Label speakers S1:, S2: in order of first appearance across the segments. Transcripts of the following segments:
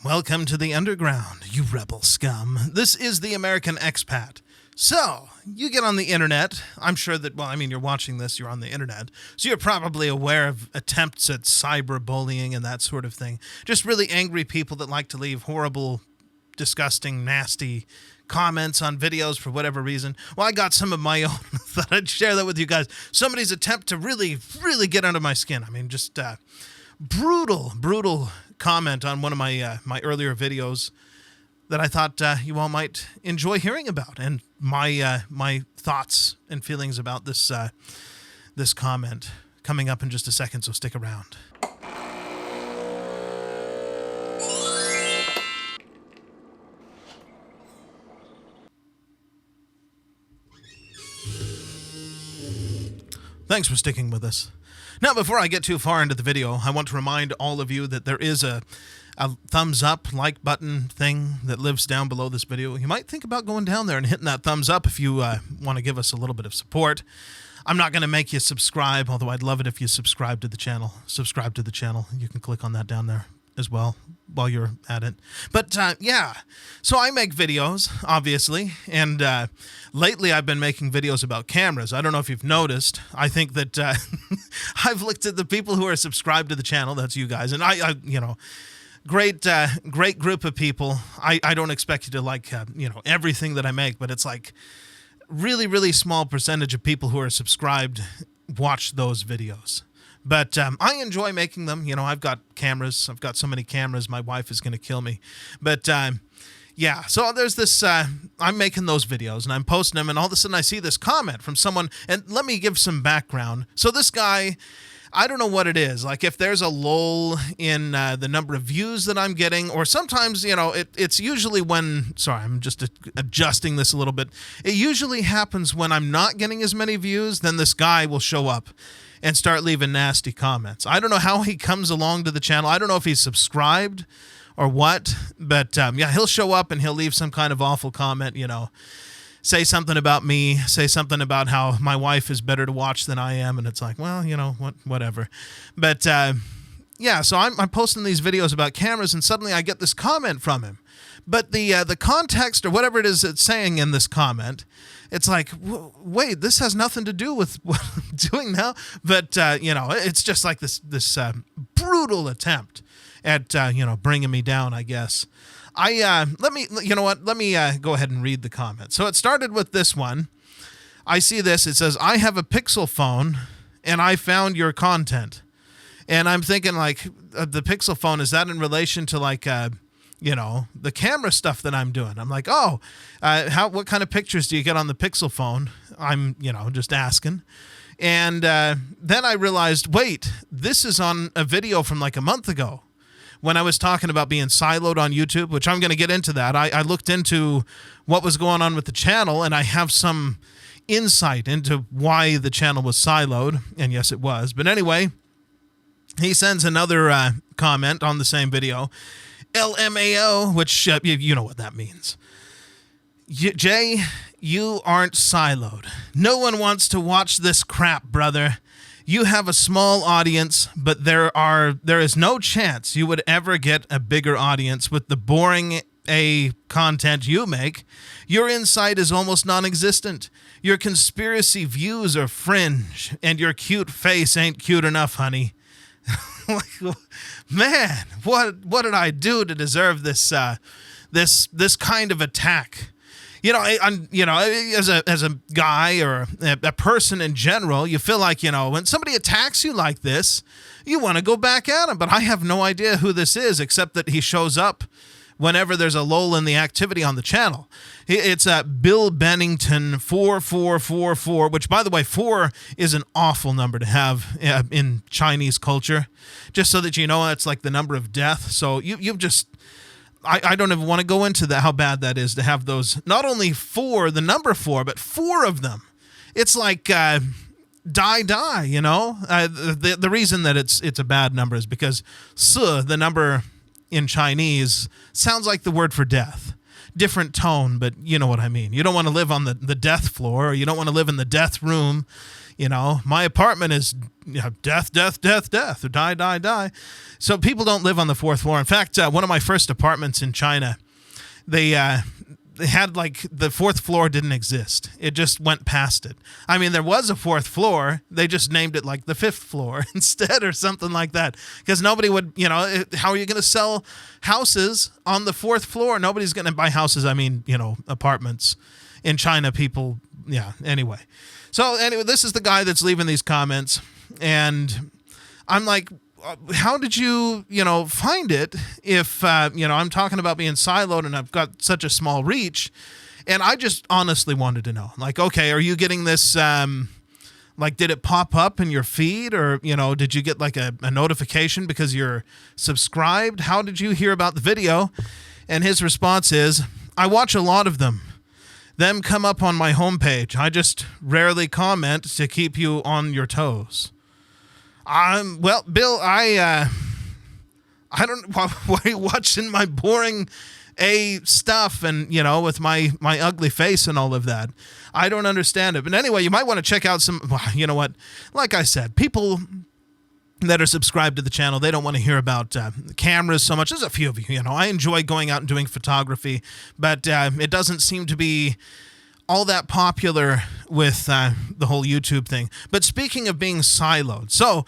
S1: Welcome to the underground, you rebel scum. This is the American expat. So, you get on the internet. I'm sure that, you're watching this, you're on the internet. So you're probably aware of attempts at cyberbullying and that sort of thing. Just really angry people that like to leave horrible, disgusting, nasty comments on videos for whatever reason. Well, I got some of my own. Thought I'd share that with you guys. Somebody's attempt to really get under my skin. Just brutal comment on one of my my earlier videos that I thought you all might enjoy hearing about, and my thoughts and feelings about this this comment coming up in just a second. So stick around. Thanks for sticking with us. Now, before I get too far into the video, I want to remind all of you that there is a thumbs up like button thing that lives down below this video. You might think about going down there and hitting that thumbs up if you want to give us a little bit of support. I'm not going to make you subscribe, although I'd love it if you subscribe to the channel. Subscribe to the channel. You can click on that down there as well while you're at it. But yeah, so I make videos, obviously, and lately I've been making videos about cameras. I don't know if you've noticed. I think that I've looked at the people who are subscribed to the channel. That's you guys, and I great group of people. I don't expect you to like everything that I make, but it's like really small percentage of people who are subscribed watch those videos. But I enjoy making them. I've got cameras. I've got so many cameras, my wife is going to kill me. But yeah, so there's this, I'm making those videos and I'm posting them, and all of a sudden I see this comment from someone, and let me give some background. So this guy, I don't know what it is, like if there's a lull in the number of views that I'm getting, or sometimes, it's usually when, sorry, I'm just adjusting this a little bit. It usually happens when I'm not getting as many views, then this guy will show up and start leaving nasty comments. I don't know how he comes along to the channel. I don't know if he's subscribed or what, but yeah, he'll show up and he'll leave some kind of awful comment, say something about me, say something about how my wife is better to watch than I am, and it's like, well, whatever. But yeah, so I'm posting these videos about cameras, and suddenly I get this comment from him. But the context or whatever it is it's saying in this comment, it's like, wait, this has nothing to do with what I'm doing now. But it's just like this brutal attempt at bringing me down, I guess. Let me go ahead and read the comment. So it started with this one. I see this. It says, "I have a Pixel phone, and I found your content." And I'm thinking, like, the Pixel phone, is that in relation to like the camera stuff that I'm doing? I'm like, oh, what kind of pictures do you get on the Pixel phone? I'm, just asking. And then I realized, wait, this is on a video from like a month ago when I was talking about being siloed on YouTube, which I'm going to get into that. I looked into what was going on with the channel, and I have some insight into why the channel was siloed. And yes, it was. But anyway, he sends another comment on the same video. LMAO, which you know what that means. Jay, you aren't siloed. No one wants to watch this crap, brother. You have a small audience, but there is no chance you would ever get a bigger audience with the boring content you make. Your insight is almost non-existent. Your conspiracy views are fringe, and your cute face ain't cute enough, honey. Like, man, what did I do to deserve this this kind of attack? As a guy or a person in general, you feel like, when somebody attacks you like this, you want to go back at him. But I have no idea who this is, except that he shows up whenever there's a lull in the activity on the channel. It's Bill Bennington 4444, which, by the way, 4 is an awful number to have in Chinese culture. Just so that you know, it's like the number of death. So you've just, I don't even want to go into how bad that is to have those, not only 4, the number 4, but 4 of them. It's like die, The reason that it's a bad number is because "se," the number in Chinese, sounds like the word for death. Different tone, but you know what I mean. You don't want to live on the death floor, or you don't want to live in the death room. My apartment is death, death, death, death, or die, die, die. So people don't live on the fourth floor. In fact, one of my first apartments in China, they had like the fourth floor didn't exist. It just went past it. I mean, there was a fourth floor. They just named it like the fifth floor instead or something like that. Because nobody would, how are you going to sell houses on the fourth floor? Nobody's going to buy houses. I mean, apartments in China, people. Yeah. Anyway. So anyway, this is the guy that's leaving these comments. And I'm like, how did you, find it if, I'm talking about being siloed and I've got such a small reach? And I just honestly wanted to know, like, okay, are you getting this, did it pop up in your feed or, did you get like a notification because you're subscribed? How did you hear about the video? And his response is, I watch a lot of them. Them come up on my homepage. I just rarely comment to keep you on your toes. Well, Bill, I don't know why are you watching my boring stuff and, with my ugly face and all of that. I don't understand it. But anyway, you might want to check out you know what? Like I said, people that are subscribed to the channel, they don't want to hear about cameras so much. There's a few of you, I enjoy going out and doing photography, but it doesn't seem to be all that popular with the whole YouTube thing. But speaking of being siloed, so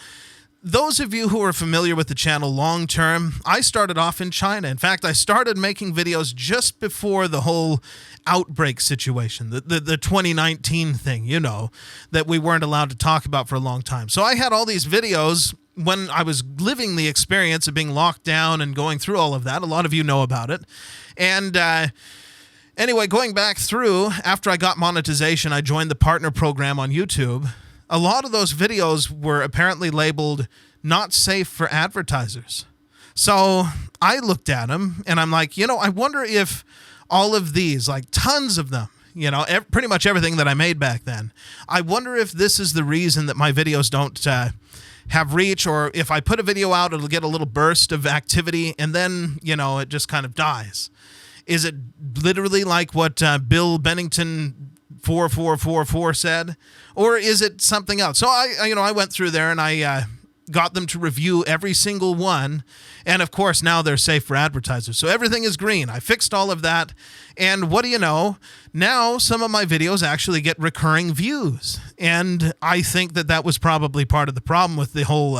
S1: those of you who are familiar with the channel long term, I started off in China. In fact, I started making videos just before the whole outbreak situation, the 2019 thing, that we weren't allowed to talk about for a long time. So I had all these videos when I was living the experience of being locked down and going through all of that. A lot of you know about it. And anyway, going back through, after I got monetization, I joined the partner program on YouTube. A lot of those videos were apparently labeled not safe for advertisers. So I looked at them and I'm like, I wonder if all of these, like tons of them, pretty much everything that I made back then, I wonder if this is the reason that my videos don't have reach, or if I put a video out, it'll get a little burst of activity and then, it just kind of dies. Is it literally like what Bill Bennington 4444 said, or is it something else? So I went through there and I got them to review every single one, and of course now they're safe for advertisers. So everything is green. I fixed all of that, and what do you know? Now some of my videos actually get recurring views, and I think that was probably part of the problem with the whole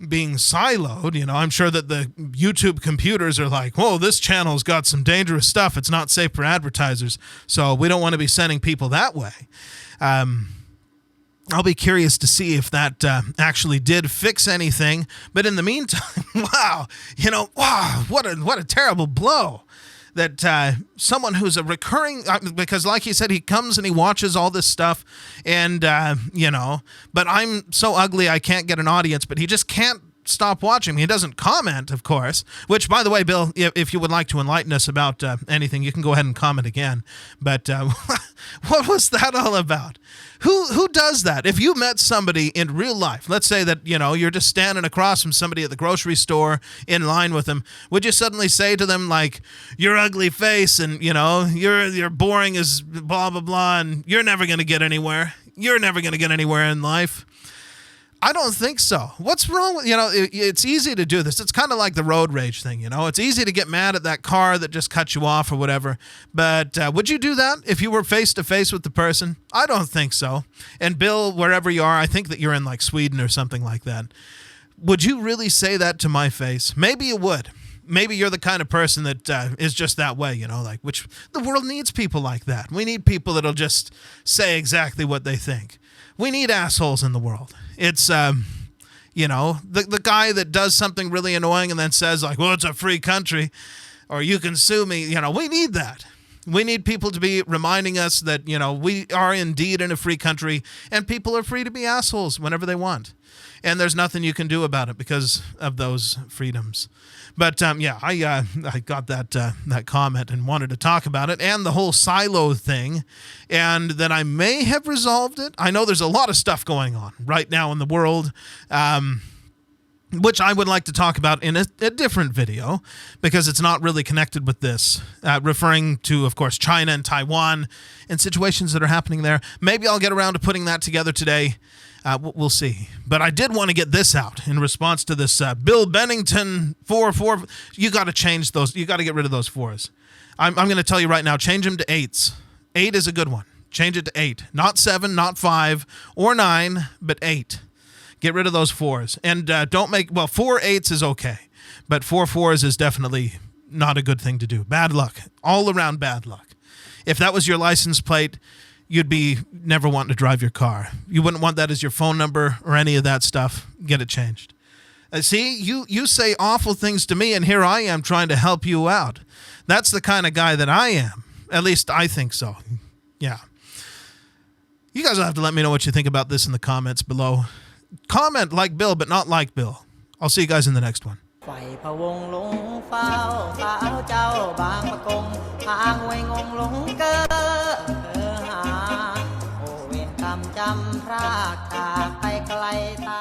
S1: being siloed. I'm sure that the YouTube computers are like, whoa, this channel's got some dangerous stuff. It's not safe for advertisers, so we don't want to be sending people that way. I'll be curious to see if that actually did fix anything. But in the meantime, wow, what a terrible blow that someone who's a recurring, because like he said, he comes and he watches all this stuff and, but I'm so ugly I can't get an audience, but he just can't stop watching. He doesn't comment, of course, which, by the way, Bill, if you would like to enlighten us about anything, you can go ahead and comment again. But what was that all about? Who does that? If you met somebody in real life, let's say that, you're just standing across from somebody at the grocery store in line with them, would you suddenly say to them, like, your ugly face and, you're boring as blah, blah, blah, and you're never going to get anywhere. You're never going to get anywhere in life. I don't think so. What's wrong with, it's easy to do this. It's kind of like the road rage thing, It's easy to get mad at that car that just cut you off or whatever. But would you do that if you were face to face with the person? I don't think so. And Bill, wherever you are, I think that you're in like Sweden or something like that. Would you really say that to my face? Maybe you would. Maybe you're the kind of person that is just that way, which the world needs people like that. We need people that'll just say exactly what they think. We need assholes in the world. It's, the guy that does something really annoying and then says like, well, it's a free country or you can sue me. We need that. We need people to be reminding us that, we are indeed in a free country and people are free to be assholes whenever they want. And there's nothing you can do about it because of those freedoms. But I got that comment and wanted to talk about it and the whole silo thing, and that I may have resolved it. I know there's a lot of stuff going on right now in the world. which I would like to talk about in a different video because it's not really connected with this, referring to, of course, China and Taiwan and situations that are happening there. Maybe I'll get around to putting that together today. We'll see. But I did want to get this out in response to this Bill Bennington 4. You got to change those. You got to get rid of those 4s. I'm going to tell you right now, change them to 8s. 8 is a good one. Change it to 8. Not 7, not 5, or 9, but 8. Get rid of those 4s. And don't make, 4 8s is okay. But 4 4s is definitely not a good thing to do. Bad luck. All around bad luck. If that was your license plate, you'd be never wanting to drive your car. You wouldn't want that as your phone number or any of that stuff. Get it changed. See, you say awful things to me, and here I am trying to help you out. That's the kind of guy that I am. At least I think so. Yeah. You guys will have to let me know what you think about this in the comments below. Comment like Bill, but not like Bill. I'll see you guys in the next one.
S2: ไฟพะวงหลงเฝ้าสาวเจ้าบางประกงทางห้วยงงหลงเกอหาโอเวรกรรมจำพรากจากไปไกลตา